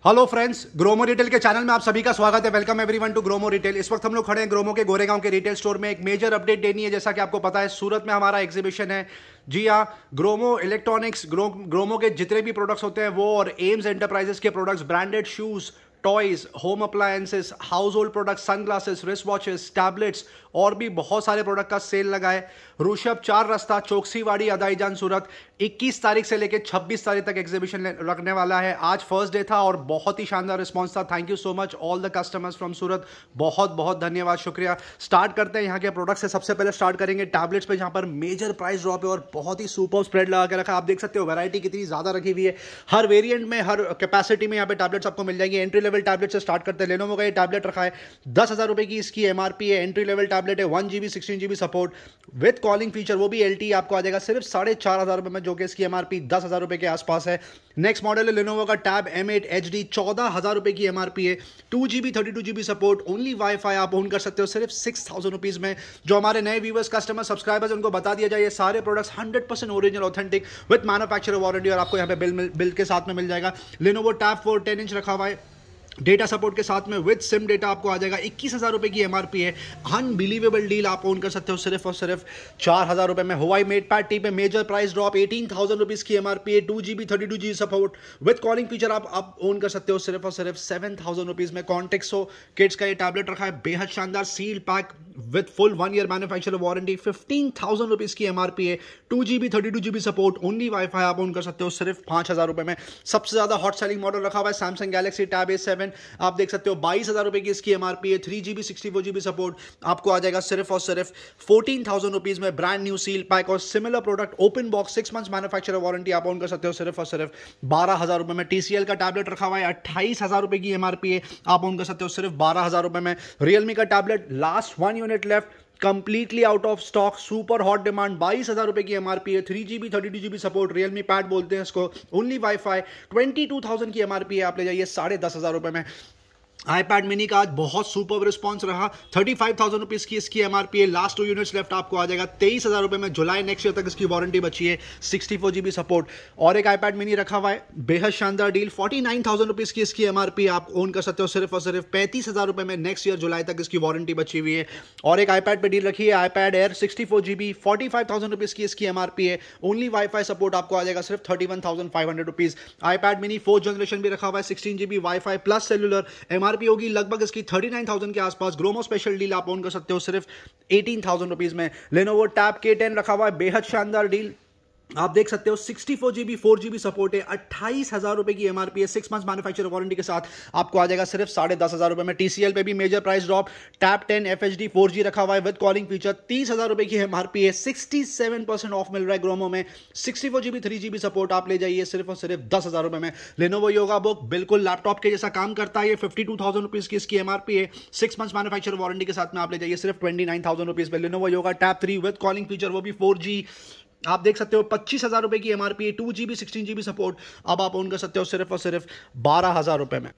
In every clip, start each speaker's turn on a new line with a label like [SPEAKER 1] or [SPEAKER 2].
[SPEAKER 1] Hello friends, Gromo retail के channel में आप सभी का स्वागत है। Welcome everyone to Gromo retail. इस वक्त हम लोग खड़े हैं ग्रोमो के गोरेगांव के रिटेल स्टोर में। एक मेजर अपडेट देनी है। जैसा कि आपको पता है, सूरत में हमारा एग्जीबिशन है। जी हाँ, ग्रोमो इलेक्ट्रॉनिक्स, ग्रोमो के जितने भी प्रोडक्ट्स होते हैं वो, और एम्स एंटरप्राइजेस के products, branded shoes, toys, home appliances, house hold products, sunglasses, wrist watches, tablets और भी बहुत सारे प्रोडक्ट का सेल लगा है। ऋषभ 4 रास्ता, चौकसीवाड़ी, अदाईजान, सूरत। 21 तारीख से लेकर 26 तारीख तक एग्जीबिशन रखने वाला है। आज फर्स्ट डे था और बहुत ही शानदार रिस्पॉन्स था। Thank you so much all the customers from Surat. बहुत बहुत धन्यवाद, शुक्रिया। स्टार्ट करते हैं यहाँ के प्रोडक्ट से। सबसे पहले स्टार्ट करेंगे टैबलेट्स पे, जहाँ पर मेजर प्राइस ड्रॉप है और बहुत ही सुपर स्प्रेड लगा के रखा है। आप देख सकते हो वैरायटी कितनी ज्यादा रखी हुई है। हर वेरिएंट में, हर कैपेसिटी में यहाँ पे टैबलेट्स आपको मिल जाएगी। एंट्री लेवल टैबलेट से स्टार्ट करते हैं। लेनोवो का ये टैबलेट रखा है, 10,000 रुपए की इसकी एमआरपी है। एंट्री लेवल टैबलेट है, 1 GB 16 GB support with calling feature, वो भी LTE आपको आ जाएगा सिर्फ 4,500 रुपए में, जो कि इसकी एमआरपी 10,000 रुपए के आसपास है। नेक्स्ट मॉडल है लेनोवो का टैब M8 HD, 14,000 रुपए की एमआरपी है। 2 GB 32 GB support, only wifi आप ओन कर सकते हो सिर्फ 6,000 रुपीज में। जो हमारे नए व्यूवर्स, कस्टमर, सब्सक्राइबर्स, उनको बता दिया जाए, ये सारे products 100% original, authentic with manufacturer warranty, और आपको यहाँ पे बिल के साथ में मिल जाएगा। लेनोवो टैब 4 10 इंच रखा हुआ है, डेटा सपोर्ट के साथ में विद सिम डेटा आपको आ जाएगा। 21,000 रुपए की एमआरपी है। अनबिलीवेबल डील आप ओन कर सकते हो सिर्फ और सिर्फ 4,000 रुपए में। हुआई मेटपैड टी पे मेजर प्राइस ड्रॉप, 18,000 रुपीज की एमआरपी है। 2 GB 32 GB support with calling feature आप ओन कर सकते हो सिर्फ और सिर्फ 7,000 रुपीज में। कॉन्टेक्सो किड्स का ये टैबलेट रखा है, बेहद शानदार, seal pack with full 1 year manufacturer warranty, 15,000 rupees की एमआरपी है। 2 GB 32 GB support, only wifi आप ओन कर सकते हो सिर्फ 5,000 रुपए में। सबसे ज्यादा हॉट सेलिंग मॉडल रखा हुआ है सैमसंग गैलेक्सी टैब A7, आप देख सकते हो 22,000 रुपए की इसकी एमआरपी है। 3 GB 64 GB सपोर्ट आपको आ जाएगा सिर्फ और सिर्फ 14,000 रुपीज में। ब्रांड न्यू सील पैक और similar product open box, 6 months manufacturer warranty आप ओन कर सकते हो सिर्फ और सिर्फ 12,000 रुपए में। TCL का टैबलेट रखा हुआ है, 28,000 रुपए की एमआरपी है, आप ओन कर सकते हो सिर्फ 12,000 रुपए में। रियलमी का tablet, last 1 unit left, completely out of stock, super hot demand, 22,000 रुपए की एमआरपी है। 3 GB 32 GB support, Realme pad बोलते हैं इसको, ओनली वाईफाई, 22,000 की एमआरपी है, आप ले जाइए 10,500 रुपए में। iPad मिनी का आज बहुत सुपर रिस्पॉन्स रहा, 35,000 रुपीज की इसकी एमआरपी है। लास्ट 2 यूनिट्स लेफ्ट, आपको आ जाएगा 23,000 रुपए में। जुलाई नेक्स्ट ईयर तक इसकी वारंटी बची है। 64 GB सपोर्ट और एक iPad मिनी रखा हुआ है, बेहद शानदार डील, 49,000 रुपीज की इसकी एमआरपी आप ओन कर सकते हो सिर्फ और सिर्फ 35,000 रुपए में। नेक्स्ट ईयर जुलाई तक इसकी वारंटी बची हुई है। और एक iPad पे डील रखी है, iPad Air 64 GB, 45,000 रुपीज की इसकी एमआरपी है। ओनली वाईफाई सपोर्ट आपको आ जाएगा सिर्फ 31,500 rupees. iPad mini 4th generation भी रखा हुआ है, 16 GB wifi plus cellular, MRP होगी लगभग की 39,000 के आसपास। ग्रोमो स्पेशल डील आप ओन कर सकते हो सिर्फ 18,000 रुपीज में। लेनोवो टैब K10 रखा हुआ है, बेहद शानदार डील, आप देख सकते हो 64 GB 4 GB सपोर्ट है, 28,000 रुपए की एमआरपी है। 6 मंथ्स मैन्युफैक्चरर वारंटी के साथ आपको आ जाएगा सिर्फ 10,500 रुपए में। TCL पे भी major price drop, tab 10 FHD 4G रखा हुआ है विद कॉलिंग फीचर, 30,000 रुपए की एमआरपी है। 67% ऑफ मिल रहा है ग्रोमो में। 64 GB 3 GB सपोर्ट आप ले जाइए सिर्फ और सिर्फ 10,000 रुपए में। लेनोवो योगा बुक बिल्कुल लैपटॉप के जैसा काम करता है, 52,000 रुपीज की इसकी एमआरपी है। 6 मंथ्स मैन्युफैक्चरर वारंटी के साथ में आप ले जाइए सिर्फ 29,000 रुपीज में। Lenovo yoga tab 3 with calling feature, वो भी 4G, आप देख सकते हो 25,000 रुपए की एमआरपी है। 2 GB 16 GB सपोर्ट अब आप ओन कर सकते हो सिर्फ और सिर्फ 12,000 रुपए में।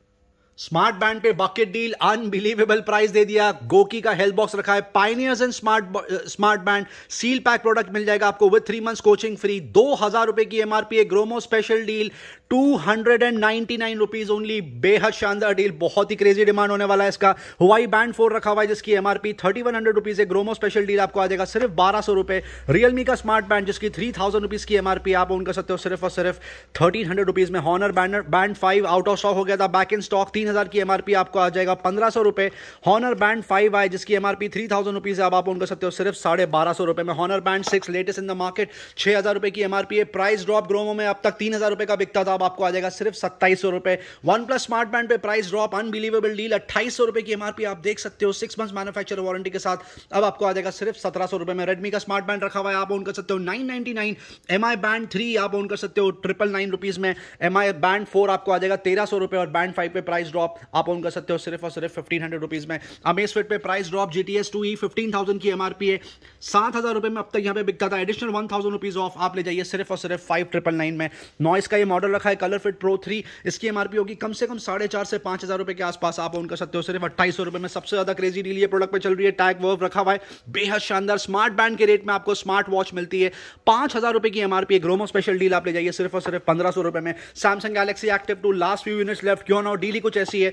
[SPEAKER 1] स्मार्ट बैंड पे बकेट डील, अनबिलीवेबल प्राइस दे दिया। गोकी का हेल्थ बॉक्स रखा है, pioneers and smart band seal pack product मिल जाएगा आपको विद 3 मंथ्स कोचिंग फ्री। 2,000 रुपए की एमआरपी है। Gromo special deal 299 rupees only, बेहद शानदार डील, बहुत ही क्रेजी डिमांड होने वाला है इसका। हुआई बैंड 4 रखा हुआ है जिसकी एमआरपी 3,100 रुपीज है। ग्रोमो स्पेशल डील आपको आ जाएगा सिर्फ 1,200 रुपए। रियलमी का स्मार्ट बैंड जिसकी 3,000 रुपीज की एमआरपी आप ओन कर सकते हो सिर्फ और सिर्फ 1,300 रुपीज में। Honor band 5 out of stock हो गया था, बैक इन स्टॉक, 3,000 की एमआरपी आपको आ जाएगा 1,500 रुपए। हॉनर बैंड 5 आए जिसकी एमआरपी 3,000 रुपीज है, अब आप ओन कर सकते हो सिर्फ 1,250 रुपए में। Honor band 6 latest in the market, 6,000 रुपए की एमआरपी है। प्राइस ड्रॉप, ग्रोमो में अब तक 3,000 रुपए का बिकता था, अब आपको आ जाएगा सिर्फ 2,700 रुपए। वन प्लस स्मार्ट बैंड पे प्राइस ड्रॉप, अनबिलीवेबल डील, 2,800 रुपए की एमआरपी आप देख सकते हो। 6 मंथ्स मैन्युफैक्चरर वारंटी के साथ अब आपको आ जाएगा सिर्फ 1,700 रुपए में। रेडमी का स्मार्ट बैंड रखा हुआ है, आप ओन कर सकते हो 999। MI बैंड 3 आप ओन कर सकते हो 999 रुपीज में। MI बैंड 4 आपको आ जाएगा 1,300 रुपए और बैंड 5 पे प्राइस ड्रॉप आप ओन कर सकते हो सिर्फ और सिर्फ 1,500 रुपीज में। अमेज़फिट पे प्राइस ड्रॉप, GTS 2E 15,000 की एमआरपी है, 7,000 रुपए में अब तक यहाँ पे बिकता था। एडिशनल 1,000 रुपीज ऑफ आप ले जाइए सिर्फ और सिर्फ 5,999 में। नॉइस का ये मॉडल रखा रखा है कलर फिट प्रो 3, इसकी एमआरपी होगी कम से कम 4,500 से 5,000 रुपए के आसपास आप ओन कर सकते हो सिर्फ 2800 रुपए में। सबसे ज्यादा क्रेजी डील ये प्रोडक्ट पे चल रही है, टैग वर्व रखा हुआ है, बेहद शानदार स्मार्ट बैंड के रेट में आपको स्मार्ट वॉच मिलती है। 5,000 रुपए की एमआरपी, ग्रोमो स्पेशल डील आप ले जाइए सिर्फ और सिर्फ 1,500 रुपए में। Samsung Galaxy active 2 last few units left, क्यों ना हो, डील ही कुछ ऐसी है।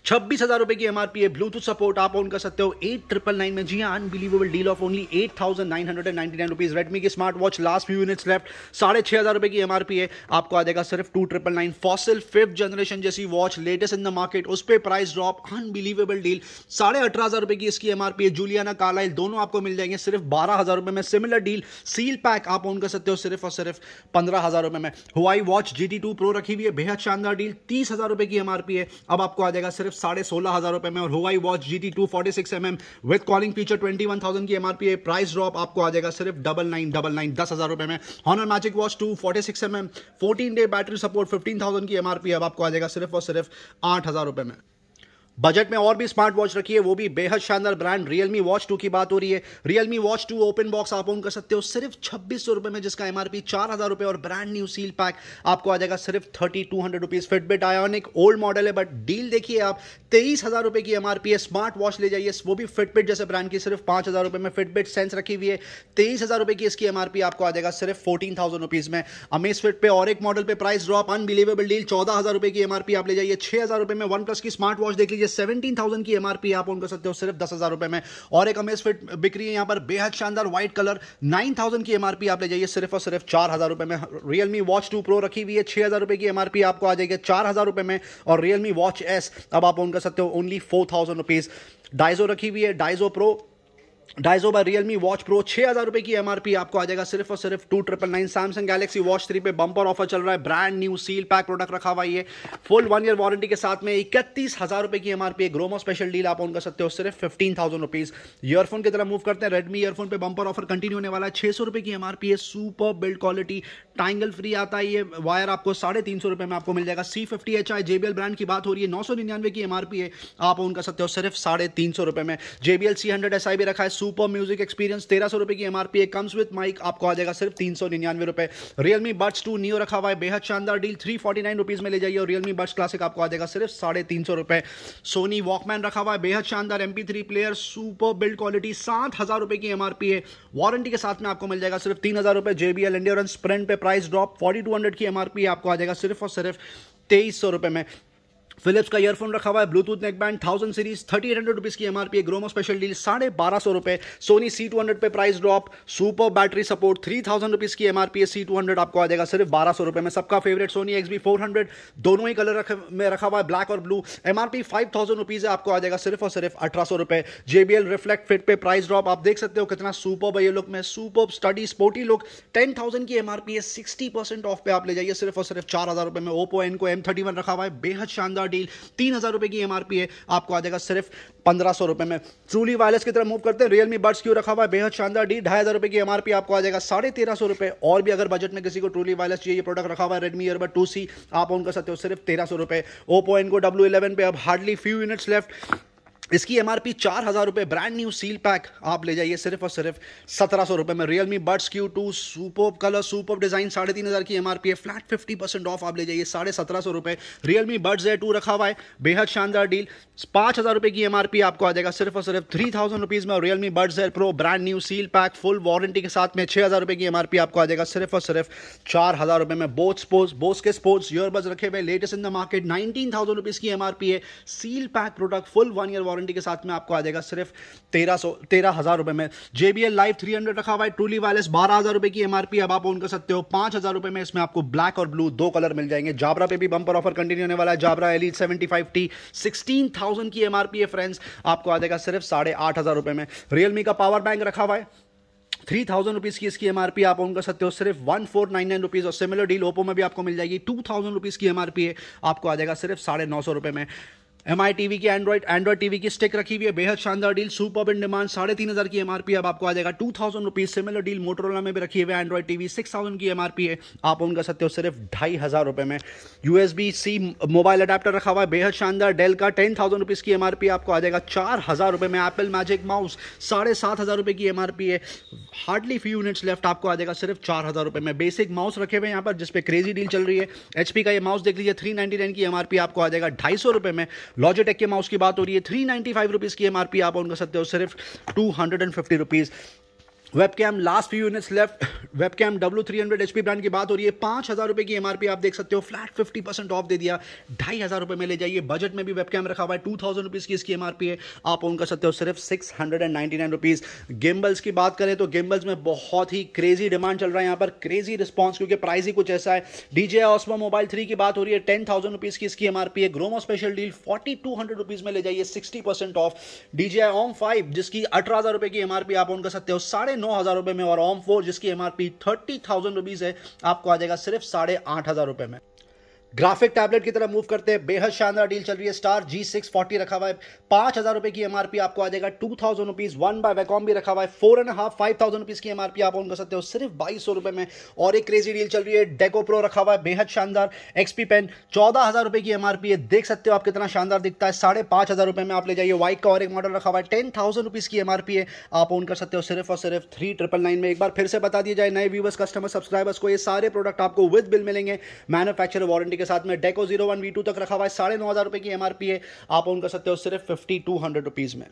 [SPEAKER 1] 26,000 रुपए की एमआरपी है, ब्लूटूथ सपोर्ट आप ऑन कर सकते हो 8,999 में। जी हाँ, unbelievable deal of only 8,999 rupees. Redmi की smart watch last few units left, 6,500 रुपए की एमआरपी है, आपको आ जाएगा सिर्फ 2,999। फॉसिल 5th जनरेशन जैसी watch latest in the market, उस पर प्राइस ड्रॉप, अनबिलीवेबल डील, 18,500 रुपए की इसकी एमआरपी है। जूलियाना कार्लाइल दोनों आपको मिल जाएंगे सिर्फ 12,000 रुपए में। सिमिलर डील सील पैक आप ऑन कर सकते हो सिर्फ और सिर्फ 15,000 रुपए में। हुआई वॉच GT2 प्रो रखी हुई है, बेहद शानदार डील, 30,000 रुपए की एमआरपी है, अब आपको आ जाएगा सिर्फ 16,500 रुपए में। और Huawei watch GT2 46mm with calling feature 21,000 की एमआरपी है, प्राइस ड्रॉप आपको आ जाएगा सिर्फ 9,999 10,000 रुपए में। Honor magic watch 2 46mm 14 day battery support 15,000 की एमआरपी, अब आपको आ जाएगा सिर्फ और सिर्फ 8,000 रुपए में। बजट में और भी स्मार्ट वॉच रखी है, वो भी बेहद शानदार ब्रांड, रियलमी वॉच 2 की बात हो रही है। रियलमी वॉच 2 ओपन बॉक्स आप ओन कर सकते हो सिर्फ 2,600 रुपए में, जिसका एमआरपी 4,000 रुपए, और ब्रांड न्यू सील पैक आपको आ जाएगा सिर्फ 3,200 rupees. Fitbit ionic old model है, बट डील देखिए आप, 23,000 रुपए की एमआरपी है। स्मार्ट वॉच ले जाइए, वो भी फिटबिट जैसे ब्रांड की, सिर्फ 5,000 रुपए में। फिटबिट सेंस रखी हुई है, 23,000 रुपए की इसकी एमआरपी, आपको आ जाएगा सिर्फ 14,000 रुपीज में। अमेज़फिट पे और एक मॉडल पे प्राइस ड्रॉप, अनबिलीवेबल डील, 14,000 रुपए की एमआरपी आप ले जाइए 6,000 रुपए में। वन प्लस की स्मार्ट वॉच देख लीजिए, 17,000 की एमआरपी आप ऑन कर सकते हो सिर्फ 10,000 रुपए में। और एक अमेज़फिट बिक रही है यहां पर, बेहद शानदार व्हाइट कलर, 9,000 की एमआरपी आप ले जाइए सिर्फ और सिर्फ 4,000 रुपए में। रियलमी वॉच 2 प्रो रखी हुई है, 6,000 रुपए की एमआरपी, आपको आ जाएगी 4,000 रुपए में। और रियलमी वॉच S अब आप ऑन कर सकते हो ओनली 4,000 रुपीज। डाइजो रखी हुई है, Dizo pro, Dizo by Realme watch pro 6,000 रुपए की एमआरपी, आपको आ जाएगा सिर्फ और सिर्फ 2,999। सैमसंग गैलेक्सी वॉच 3 पे बम्पर ऑफर चल रहा है, brand new seal pack product रखा हुआ है, फुल 1 ईयर वारंटी के साथ में, 31,000 रुपए की एमआरपी। ग्रोमो स्पेशल डील आप ऑन कर सकते हो सिर्फ 15,000 रुपीज। ईयरफोन की तरफ मूव करते हैं, रेडमी ईयरफोन पे बम्पर ऑफर कंटिन्यू होने वाला है, 600 रुपए की एमआरपी है, सुपर बिल्ड क्वालिटी, टाइंगल फ्री आता है ये वायर, आपको 350 रुपए में आपको मिल जाएगा। C50HI JBL ब्रांड की बात हो रही है, 999 की एमआरपी है, आप ऑन कर सकते हो सिर्फ 350 रुपए में। JBL C100SI भी रखा है, सुपर म्यूजिक एक्सपीरियंस, 1,300 रुपए की एमआरपी है, कम्स विद माइक, आपको आ जाएगा सिर्फ 399 रुपए। रियलमी बड्स 2 नियो रखा हुआ है, बेहद शानदार डील, 349 रुपीज में ले जाइए। और रियलमी बड्स क्लासिक आपको आ जाएगा सिर्फ 350 रुपए। सोनी वॉकमैन रखा हुआ है, बेहद शानदार MP3 player, super build quality, 7,000 रुपए की एमआरपी है, वारंटी के साथ में आपको मिल जाएगा सिर्फ 3,000 रुपए। JBL एंड्योरेंस स्प्रिंट पे प्राइस ड्रॉप, 4,200 की एमआरपी, आपको आ जाएगा सिर्फ और सिर्फ 2,300 रुपए में। फिलिप्स का ईयरफोन रखा हुआ है, ब्लूटूथ नेकबैंड 1000 सीरीज, 3,800 रुपीज की एमआरपी, ग्रोमो स्पेशल डील 1,250 रुपए। सोनी C200 पे price drop, super battery support, 3,000 rupees की एमआरपी है, C200 आपको आ जाएगा सिर्फ 1,200 रुपए में। सबका फेवरेट सोनी XB400 दोनों ही कलर में रखा हुआ है, ब्लैक और ब्लू, एमआरपी 5,000 रुपीज है, आपको आ जाएगा सिर्फ और सिर्फ 1,800 रुपए। JBL रिफ्लेक्ट फिट पे प्राइस ड्रॉप, आप देख सकते हो कितना सुपर है ये लुक में, सुपर स्टडी स्पोर्टी लुक, 10,000 की एमआरपी है, 60% ऑफ पे आप ले जाइए सिर्फ और सिर्फ 4,000 रुपए में। ओप्पो Enco M31 रखा हुआ है, बेहद शानदार डील, 3,000 रुपए की एमआरपी है, आपको आ जाएगा सिर्फ 1,500 रुपए में। ट्रूली वायरलेस की तरफ मूव करते हैं, रियलमी बड्स क्यू रखा हुआ है, बेहद शानदार डील, 2,500 रुपए की एमआरपी, आपको आ जाएगा 1,350 रुपए। और भी अगर बजट में किसी को ट्रूली वायरलेस चाहिए, प्रोडक्ट रखा हुआ है रेडमी ईयरबड 2C, आप ऑन कर सकते हो सिर्फ 1,300 रुपए। ओप्पो Enco W11 पे अब हार्डली फ्यू यूनिट्स लेफ्ट, इसकी एमआरपी 4,000 रुपए, ब्रांड न्यू सील पैक आप ले जाइए सिर्फ और सिर्फ 1,700 रुपए में। Realme buds Q2 super colour, super design, 3,500 की एमआरपी है, फ्लैट 50% ऑफ आप ले जाइए 1,750 रुपए। रियलमी बड्स Z2 रखा हुआ है, बेहद शानदार डील, 5,000 रुपए की एमआरपी, आपको आ जाएगा सिर्फ और सिर्फ 3,000 रुपीज में। और Realme buds Z Pro brand new seal pack, full warranty के साथ में, 6,000 रुपए की एमआरपी, आपको आ जाएगा सिर्फ और सिर्फ 4,000 रुपए में। बोस के स्पोर्ट्स ईयरबड्स रखे हुए, latest in the market, 19,000 rupees की एमआरपी है, seal pack product, full 1 year warranty के साथ में, आपको आ जाएगा सिर्फ 13,000 रुपए में। JBL Live 300 रखा हुआ है, ट्रूली वायरलेस, 12,000 रुपए की एमआरपी, अब आप ऑन कर सकते हो 5,000 रुपए में। इसमें आपको ब्लैक और ब्लू 2 कलर मिल जाएंगे। जाबरा पे भी बम्पर ऑफर कंटिन्यू होने वाला है, जाबरा Elite 75T 16,000 की एमआरपी है फ्रेंड्स, आपको आ जाएगा सिर्फ 8,500 रुपए में। रियलमी का पावर बैंक रखा हुआ है, 3,000 रुपीज की इसकी एमआरपी, आप ऑन कर सकते हो सिर्फ 1,499 रुपीज। और सिमिलर डील ओप्पो में भी आपको मिल जाएगी, 2,000 रुपीज की एमआरपी है, आपको आ जाएगा सिर्फ 950 रुपए में। MI टीवी की एंड्रॉइड टीवी की स्टिक रखी हुई है, बेहद शानदार डील, सुपर इन डिमांड, 3,500 की एमआरपी अब आपको आ जाएगा 2,000 रुपीज। सिमिलर डील मोटरोला में भी रखी हुई है, एंड्रॉइड टीवी 6,000 की एमआरपी है, आप ओन कर सकते हो सिर्फ 2,500 रुपए में। USB-C मोबाइल अडेप्टर रखा हुआ है, बेहद शानदार, डेल का 10,000 रुपीज की एमआरपी आपको आ जाएगा 4,000 रुपए में। एप्पल मैजिक माउस 7,500 रुपए की एमआरपी है, हार्डली फ्यू यूनिट्स लेफ्ट, आपको आ जाएगा सिर्फ 4,000 रुपए में। बेसिक माउस रखे हुए यहाँ पर जिसपे क्रेजी डील चल रही है। HP का ये माउस देख लीजिए, 399 की एमआरपी आपको आ जाएगा 250 रुपए में। लॉजिटेक के माउस की बात हो रही है, 395 रुपीज की एमआरपी, आप ऑन कर सकते हो सिर्फ 250 rupees. Webcam last few units left, webcam W300 HP brand की बात हो रही है, 5,000 रुपए की एमआरपी आप देख सकते हो, फ्लैट 50% ऑफ दे दिया, 2,500 रुपए में ले जाइए। बजट में भी वेबकैम रखा हुआ है, 2,000 रुपीज की इसकी एमआरपी है, आप ओन कर सकते हो सिर्फ 699 रुपीज। गिम्बल्स की बात करें तो गिम्बल्स में बहुत ही क्रेजी डिमांड चल रहा है यहाँ पर, क्रेजी रिस्पॉन्स, क्योंकि प्राइस ही कुछ ऐसा है। DJI Osmo मोबाइल 3 की बात हो रही है, 10,000 रुपीज की इसकी एमआरपी है, ग्रोमो स्पेशल डील 4,200 रुपीज में ले जाइए, 60% ऑफ। DJI OM 5 जिसकी 18,000 रुपए की एमआरपी आप ओन कर सकते हो 9,500 रुपए में, और OM 4 जिसकी एमआरपी 30,000 रुपीज है, आपको आ जाएगा सिर्फ 8,500 रुपए में। ग्राफिक टैबलेट की तरफ मूव करते हैं, बेहद शानदार डील चल रही है, स्टार G640 रखा हुआ है, 5,000 रुपए की एमआरपी आपको आ जाएगा 2,000 रुपीज। 1 बाय वैकॉम भी रखा हुआ है, 4.5 5,000 रुपीज की एमआरपी आप ओन कर सकते हो सिर्फ 2,200 रुपए में। और एक क्रेजी डील चल रही है, डेको प्रो रखा हुआ है, बेहद शानदार XP पेन 14,000 रुपए की एमआरपी है, देख सकते हो आप कितना शानदार दिखता है, 5,500 रुपए में आप ले जाइए। वाइक का और एक मॉडल रखा हुआ है, 10,000 रुपीज की एमआरपी है, आप ओन कर सकते हो सिर्फ और सिर्फ 3,999 में। एक बार फिर से बता दिया जाए नए व्यूवर्स, कस्टमर, सब्सक्राइबर्स को, ये सारे प्रोडक्ट आपको विद बिल मिलेंगे मैन्युफैक्चरर वारंटी के साथ में। डेको 01 V2 तक रखा हुआ है, 9,500 रुपए की एमआरपी है, आप ओन कर सकते हो सिर्फ 5,200 रुपीज में।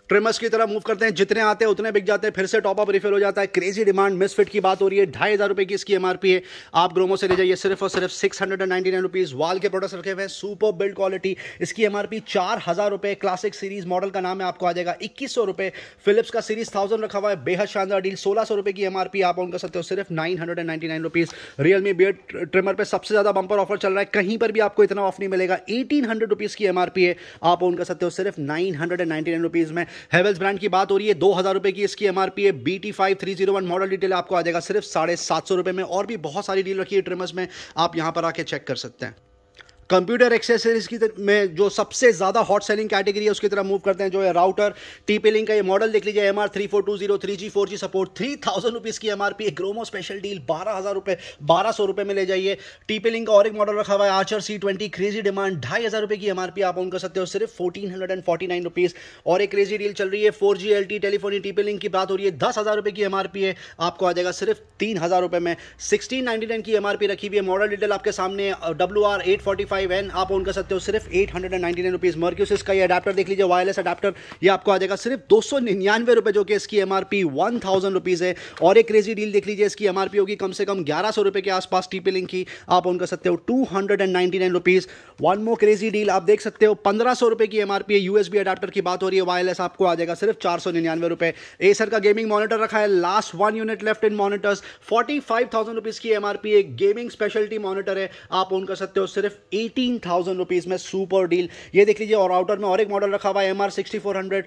[SPEAKER 1] ट्रिमर्स की तरफ मूव करते हैं, जितने आते हैं उतने बिक जाते हैं, फिर से टॉप अप रिफिल हो जाता है, क्रेजी डिमांड। मिसफिट की बात हो रही है, 2,500 रुपए की इसकी एमआरपी है, आप ग्रोमो से ले जाइए सिर्फ और सिर्फ 699 रुपीज। वाल के प्रोडक्ट्स रखे हुए हैं, सुपर बिल्ड क्वालिटी, इसकी एमआरपी 4,000 रुपए। क्लासिक सीरीज मॉडल का नाम है, आपको आ जाएगा 2,100 रुपए। फिलिप्स का सीरीज 1000 रखा हुआ है, बेहद शानदार डील, 1,600 रुपए की एमआरपी, आप ऑन कर सकते हो सिर्फ 999 रुपीज। रियलमी बियर्ड ट्रिमर पे सबसे ज्यादा बंपर ऑफर चल रहा है, कहीं पर भी आपको इतना ऑफ नहीं मिलेगा, 1,800 रुपीज की एमआरपी है, आप ऑन कर सकते हो सिर्फ 999 रुपीज में। हेवेल्स ब्रांड की बात हो रही है, 2,000 रुपए की इसकी एमआरपी है, BT5 301 मॉडल डिटेल आपको आ जाएगा सिर्फ 750 रुपए में। और भी बहुत सारी डील रखी है ट्रिमर्स में, आप यहां पर आके चेक कर सकते हैं। कंप्यूटर एक्सेसरीज की में जो सबसे ज्यादा हॉट सेलिंग कैटेगरी है उसकी तरफ मूव करते हैं, जो है राउटर। TP-Link का ये मॉडल देख लीजिए, MR3420 3G 4G support, 3,000 rupees की एमआरपी, ग्रोमो स्पेशल डील 12,000 रुपए, 1,200 रुपए में ले जाइए। TP-Link का और एक मॉडल रखा हुआ है, आर्चर C20, क्रेजी डिमांड, 2,500 रुपए की एमआरपी, आप ऑन कर सकते हो सिर्फ 1,449 रुपीज। और एक क्रेजी डील चल रही है, 4G LTE टेलीफोनी TP-Link की बात हो रही है, 10,000 रुपए की एमआरपी है, आपको आ जाएगा सिर्फ 3,000 रुपए में। 1699 की एमआरपी रखी हुई है, मॉडल डिटेल आपके सामने, WR845N, आप ऑन कर सकते हो सिर्फ 899 रुपीज। मर्क्यूसिस का ये अडेप्टर देख लीजिए, वायरलेस अडेप्टर, ये आपको आ जाएगा सिर्फ 299 रुपए, जो कि इसकी एमआरपी 1,000 रुपीज है। और एक क्रेजी डील देख लीजिए, इसकी एमआरपी होगी कम से कम 1,100 रुपए के आसपास, TP-Link की, आप ऑन कर सकते हो 299 rupees. One more crazy deal आप देख सकते हो, 1,500 रुपए की एमआरपी है, USB अडेप्टर की बात हो रही है, वायरलेस, आपको आ जाएगा सिर्फ 499 रुपए। एसर का गेमिंग मॉनिटर रखा है, last 1 unit left in monitors, 45,000 rupees की एमआरपी है, गेमिंग स्पेशलिटी मॉनिटर है, आप ऑन कर सकते हो सिर्फ 18,000 रुपीज में, सुपर डील। ये देख लीजिए, और राउटर में और एक मॉडल रखा हुआ है, MR6400,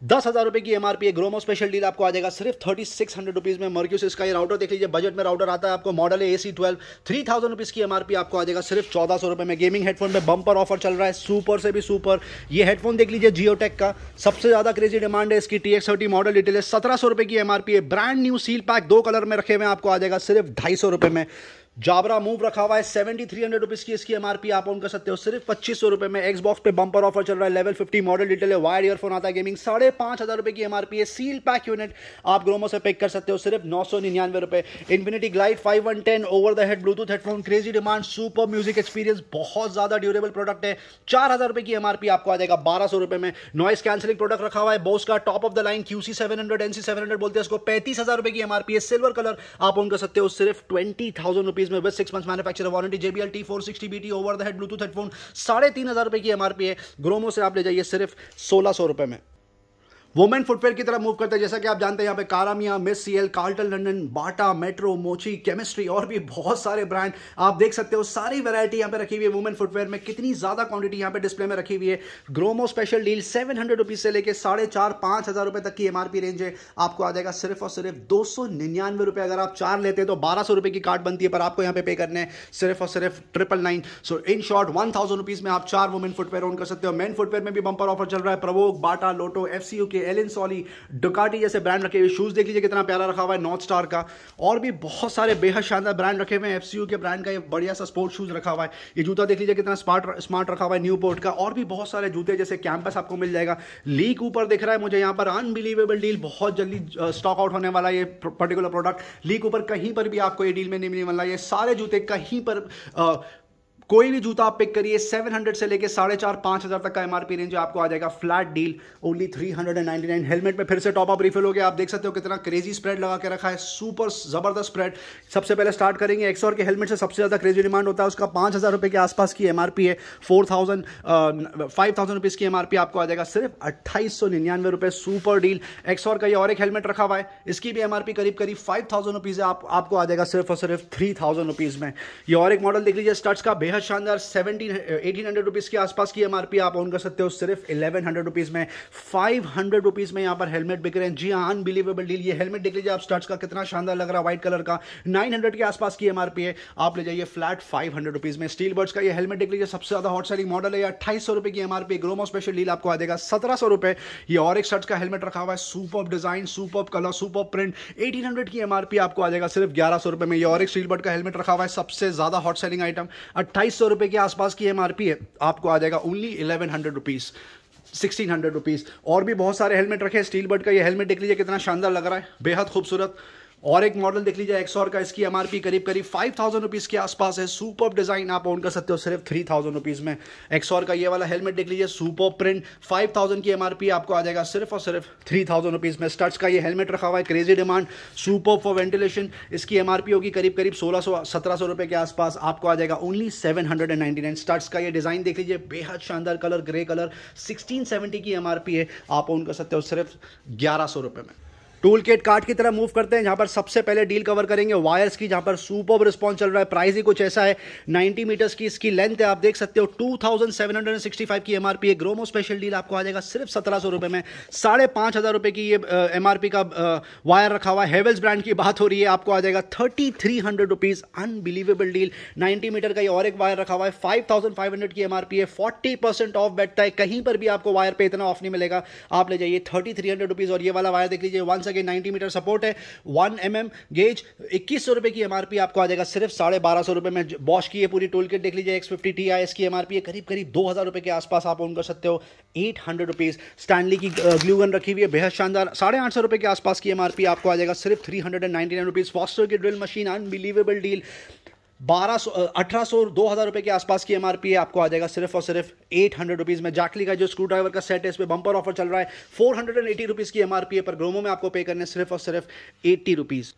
[SPEAKER 1] 10,000 रुपए की एमआरपी है, ग्रोमो स्पेशल डील आपको आ जाएगा सिर्फ 3,600 रुपीज में। मर्क्यूसिस का ये राउटर देख लीजिए, बजट में राउटर आता है आपको, मॉडल है AC12, 3,000 रुपीज की एमआरपी, आपको आ जाएगा सिर्फ 1,400 रुपए में। गेमिंग हेडफोन में बम्पर ऑफर चल रहा है, सुपर से भी सुपर। ये हेडफोन देख लीजिए, जियोटेक का, सबसे ज्यादा क्रेजी डिमांड है इसकी, TX30 मॉडल डिटेल है, 1,700 रुपए की एमआरपी है, brand new seal pack 2 colour में रखे हुए हैं, आपको आ जाएगा सिर्फ 250 रुपए में। जाबरा मूव रखा हुआ है, 7,300 रुपीज की इसकी एमआरपी, आप ऑन कर सकते हो सिर्फ 2,500 रुपए में। एक्सबॉक्स पे बम्पर ऑफर चल रहा है, लेवल 50 मॉडल डिटेल है, वायर्ड ईयरफोन आता है गेमिंग, 5,500 रुपए की एमआरपी है, सील पैक यूनिट आप ग्रोमो से पिक कर सकते हो सिर्फ 999 रुपए। Infinity glide 5110 over the head Bluetooth headphone, crazy demand, super music experience, बहुत ज्यादा ड्यूरेबल प्रोडक्ट है, 4,000 रुपए की एमआरपी, आपको आ जाएगा 1,200 रुपए में। नॉइस कैंसिलिंग प्रोडक्ट रखा हुआ है, बोस का top of the line QC700 NC700 बोलते हैं इसको, 35,000 रुपए की एमआरपी है, सिल्वर कलर, आप ऑन कर सकते हो सिर्फ 20,000 रुपीज में with 6 months manufacturer warranty. JBL T460BT over the head Bluetooth headphone, 3,500 रुपए की एमआरपी है, ग्रोमो से आप ले जाइए सिर्फ 1,600 रुपए में। वुमेन फुटवेयर की तरफ मूव करते हैं। जैसा कि आप जानते हैं यहाँ पे कारामिया, मिस सीएल, कार्लटन लंडन, बाटा, मेट्रो, मोची, केमिस्ट्री और भी बहुत सारे ब्रांड आप देख सकते हो। सारी वैरायटी यहाँ पे रखी हुई है वुमेन फुटवेयर में। कितनी ज्यादा क्वांटिटी यहाँ पे डिस्प्ले में रखी हुई है। ग्रोमो स्पेशल डील 700 रुपीज से लेकर 4,500-5,000 रुपए तक की एमआरपी रेंज है। आपको आ जाएगा सिर्फ और सिर्फ 299 रुपए। अगर आप 4 लेते हैं तो 1200 रुपए की कार्ड बनती है, पर आपको यहाँ पे करने हैं सिर्फ और सिर्फ 999। सो इन शॉर्ट 1000 रुपीज में आप 4 वुमेन फुटवेयर ओन कर सकते हो। मेन फुटवेयर में भी बंपर ऑफर चल रहा है। प्रवोक, बाटा, लोटो, एफसीयू के, एलन सॉली, डुकाटी जैसे ब्रांड रखे हुए। शूज देख लीजिए कितना प्यारा रखा हुआ है नॉर्थ स्टार का, और भी बहुत सारे बेहद शानदार ब्रांड रखे हुए हैं। एफसीयू के ब्रांड का ये बढ़िया सा स्पोर्ट शूज रखा हुआ है। ये जूता देख लीजिए कितना स्मार्ट रखा हुआ है न्यूपोर्ट का, और भी बहुत सारे जूते जैसे कैंपस आपको मिल जाएगा। लीक ऊपर दिख रहा है मुझे यहाँ पर, अनबिलीवेबल डील, बहुत जल्दी स्टॉक आउट होने वाला है ये पर्टिकुलर प्रोडक्ट। लीक ऊपर कहीं पर भी आपको ये डील में नहीं मिलने वाला। ये सारे जूते कहीं पर कोई भी जूता आप पिक करिए 700 से लेके 4,500-5,000 तक का एमआरपी रेंज आपको आ जाएगा। Flat deal only 399। हेलमेट में फिर से टॉप अप रिफिल हो गया। आप देख सकते हो कितना क्रेजी स्प्रेड लगा के रखा है, सुपर जबरदस्त स्प्रेड। सबसे पहले स्टार्ट करेंगे एक्सॉर के हेलमेट से। सबसे ज्यादा क्रेजी डिमांड होता है उसका। 5,000 रुपए के आसपास की एमआरपी है। 5,000 रुपीज की एमआरपी आपको आ जाएगा सिर्फ 2,899 रुपए। Super deal. एक्सॉर का ये और एक हेलमेट रखा हुआ है, इसकी भी एमआरपी करीब 5,000 रुपीज है। आपको आ जाएगा सिर्फ और सिर्फ 3,000 रुपीज में। ये और एक मॉडल देख लीजिए स्टड्स का, बेहद शानदार, 1800 रुपीज के आसपास की एमआरपी आप ओन कर सकते हो सिर्फ 1100 रुपीज में। 500 रुपीज में यहां पर हेलमेट बिक रहे हैं। जी हां, अनबिलीवेबल डील। ये हेलमेट देख लीजिए आप स्टड्स का, कितना शानदार लग रहा है, व्हाइट कलर का। 900 के आसपास की एमआरपी है, आप ले जाइए फ्लैट 500 रुपीज में। स्टील बर्ड्स का ये हेलमेट देख लीजिए, सबसे ज्यादा हॉट सेलिंग मॉडल है। 2800 रुपए की एमआरपी। ग्रोमो स्पेशल डील आपको आ जाएगा 1700 रुपए। ये और एक स्टड्स का हेलमेट रखा हुआ है, superb design, superb colour, superb print. 1800 की एमआरपी आपको आ जाएगा सिर्फ 1100 रुपए में। ये और एक स्टील बर्ड का हेलमेट रखा हुआ है, सबसे ज्यादा हॉट सेलिंग आइटम। 2800 रुपए के आसपास की एमआरपी है, आपको आ जाएगा ओनली 1100 रुपीज, 1600 रुपीज। और भी बहुत सारे हेलमेट रखे हैं। स्टील बर्ड का ये हेलमेट देख लीजिए कितना शानदार लग रहा है, बेहद खूबसूरत। और एक मॉडल देख लीजिए एक्सॉर का, इसकी एमआरपी करीब 5,000 रुपीज के आसपास है। सुपर्ब डिजाइन आप ओन कर सकते हो सिर्फ 3,000 रुपीज में। एक्सॉर का ये वाला हेलमेट देख लीजिए, सुपर्ब प्रिंट, 5,000 की एमआरपी आपको आ जाएगा सिर्फ और सिर्फ 3,000 रुपीज में। स्टड्स का ये हेलमेट रखा हुआ है, crazy demand, superb for ventilation. इसकी एमआरपी होगी करीब 1600-1700 रुपए के आसपास, आपको आ जाएगा ओनली 799। स्टड्स का ये डिजाइन देख लीजिए, बेहद शानदार कलर, ग्रे कलर, 1670 की एमआरपी है, आप ओन कर सकते हो सिर्फ 1100 रुपए में। टूल किट कार्ट की तरह मूव करते हैं, जहां पर सबसे पहले डील कवर करेंगे वायर्स की, जहां पर सुपर्ब रिस्पॉन्स चल रहा है। प्राइस ही कुछ ऐसा है, 90 मीटर्स की इसकी लेंथ है, आप देख सकते हो। 2765 की एमआरपी है। ग्रोमो स्पेशल डील आपको आ जाएगा सिर्फ 1700 रुपए में। 5,500 रुपए की ये एमआरपी का वायर रखा हुआ है। हेवेल्स ब्रांड की बात हो रही है, आपको आ जाएगा 3,300 रुपीज। Unbelievable deal. 90 मीटर का ये और एक वायर रखा हुआ है, 5,500 की एमआरपी है। 40% ऑफ बैठता है, कहीं पर भी आपको वायर पे इतना ऑफ नहीं मिलेगा। आप ले जाइए 3,300 रुपीज। और ये वाला वायर देख लीजिए, 90 मीटर सपोर्ट है, 1 mm गेज, 2100 रुपए की एमआरपी आपको आ जाएगा सिर्फ 1250 रुपए में। बॉश की ये पूरी टूल किट देख लीजिए, X50 Ti, इसकी एमआरपी है करीब 2,000 रुपए के आसपास, आप ओन कर सकते हो 800 रुपीज। स्टैनली की ग्लू गन रखी हुई है, बेहद शानदार, 850 रुपए के आसपास की एमआरपी आपको आ जाएगा सिर्फ 399 रुपीज। फॉस्टर की ड्रिल मशीन, अनबिलीवेबल डील, 1,800-2,000 रुपए के आसपास की एमआरपी है, आपको आ जाएगा सिर्फ और सिर्फ 800 रुपीज में। जैकली का जो स्क्रू ड्राइवर का सेट है, इस पे बंपर ऑफर चल रहा है, 480 रुपीज की एमआरपी है, पर ग्रोमो में आपको पे करने सिर्फ और सिर्फ 80 रुपीज।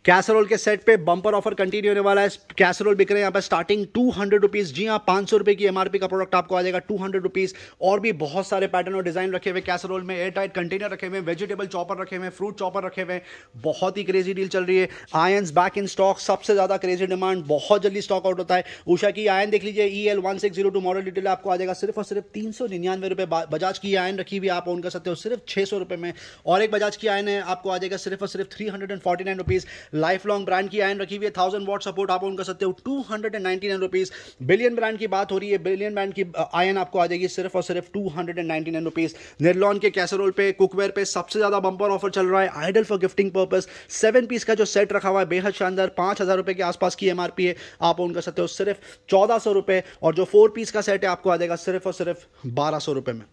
[SPEAKER 1] कैसरोल के सेट पे बंपर ऑफर कंटिन्यू होने वाला है। कैसरोल बिक रहे हैं यहाँ पर स्टार्टिंग 200 रुपीज। जी हाँ, 500 रुपए की एमआरपी का प्रोडक्ट आपको आ जाएगा 200 रुपीज। और भी बहुत सारे पैटर्न और डिजाइन रखे हुए कैसरोल में। एयर टाइट कंटेनर रखे हुए, वेजिटेबल चॉपर रखे हुए, फ्रूट चॉपर रखे हुए। बहुत ही क्रेजी डील चल रही है। आयंस बैक इन स्टॉक, सबसे ज्यादा क्रेजी डिमांड, बहुत जल्दी स्टॉक आउट होता है। उषा की आयन देख लीजिए, EL1602 मॉडल डिटेल आपको आ जाएगा सिर्फ और सिर्फ 399 रुपए। बजाज की आयन रखी हुई आप ओन कर सकते हो सिर्फ 600 रुपए में। और एक बजाज की आयन है, आपको आ जाएगा सिर्फ और सिर्फ 349 रुपीज। लाइफ लॉन्ग ब्रांड की आयन रखी हुई है, 1000 वॉट सपोर्ट, आप ओन कर सकते हो 299 रुपीज। बिलियन ब्रांड की बात हो रही है, बिलियन ब्रांड की आयन आपको आ जाएगी सिर्फ और सिर्फ 299 रुपीज। निर्लॉन के कैसरोल पे, कुकवेयर पे सबसे ज्यादा बंपर ऑफर चल रहा है, ideal for gifting purpose. 7 piece का जो सेट रखा हुआ है, बेहद शानदार, 5,000 रुपए के आसपास की एमआरपी है, आप ओन कर सकते हो सिर्फ 1400 रुपए। और जो 4 पीस का सेट है, आपको आ जाएगा सिर्फ और सिर्फ 1200 रुपए में।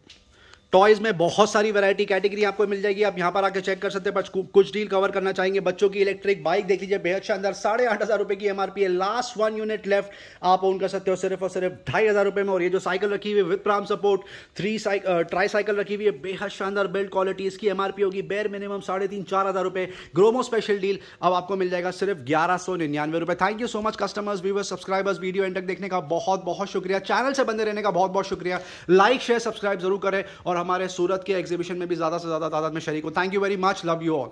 [SPEAKER 1] टॉयज में बहुत सारी वैरायटी कैटेगरी आपको मिल जाएगी, आप यहां पर आके चेक कर सकते हैं। बस कुछ डील कवर करना चाहेंगे। बच्चों की इलेक्ट्रिक बाइक देख लीजिए, बेहद शानदार, 8,500 रुपए की एमआरपी है। लास्ट 1 यूनिट लेफ्ट, आप ओन कर सकते हो सिर्फ और सिर्फ 2,500 रुपए में। और ये जो साइकिल रखी हुई है with prime support, try cycle रखी हुई है, बेहद शानदार बिल्ड क्वालिटी, इसकी एमआरपी होगी बेयर मिनिमम 3,500-4,000 रुपए। ग्रोमो स्पेशल डील अब आपको मिल जाएगा सिर्फ 1,199 रुपए। Thank you so much customers, viewers, subscribers, video and तक देखने का बहुत बहुत शुक्रिया। चैनल से बंदे रहने का बहुत बहुत शुक्रिया। लाइक शेयर सब्सक्राइब जरूर करें। और और हमारे सूरत के एग्जीबिशन में भी ज़्यादा से ज़्यादा तादाद में शरीक हो। Thank you very much, love you all.